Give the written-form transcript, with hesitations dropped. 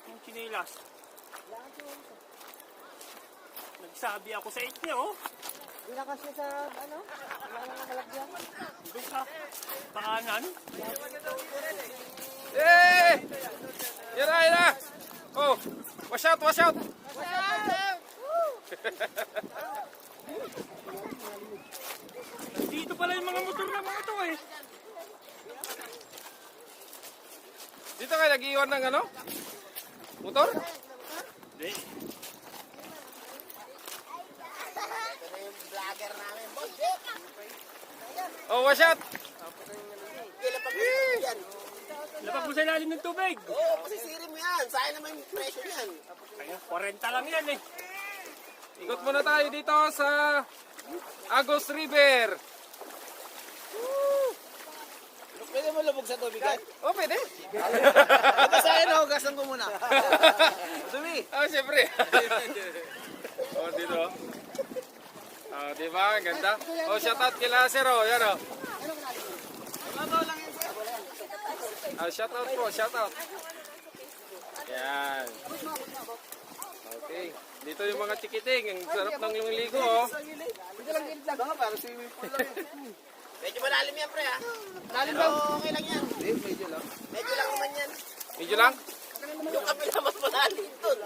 Yung chinilas. Nagsabi ako sa inyo. Hindi na kasi sa, ano, wala na nakalagyan. Doon sa paanan. Eh! Yan na! Oh! Wash out! Wash out! Dito pala yung mga motor na mga ito eh. Dito kayo nag-iwan ng ano? Motor? Hindi. Ito na yung vlogger namin, boss. Oh, wash out! Kailan pa mo yan? Lapag mo sa ilalim ng tubig. Oo, pasisiri mo yan. Sayang naman yung pressure yan. Kaya 40 lang yan eh. Ikot muna tayo dito sa Agos River. Pwede mo lubog sa tubig yan? Oh, pwede. Ito sa akin, hugasan ko muna. Dumi. Oh, siyempre. Oh, dito. Oh, di ba? Ang ganda. Oh, shout out kila Sir. Oh, yan oh. Oh, shout out po, shout out. Yan. Okay. Dito yung mga chikiting. Ang sarap ng ligo, oh. Dito lang gilid lang. Baka para swimming pool lang yan. Medyo malalim yan, pre, ha? Malalim ba? Okay lang yan. Hindi, medyo lang. Medyo lang naman yan. Medyo lang. Yung kapila mas malalim doon.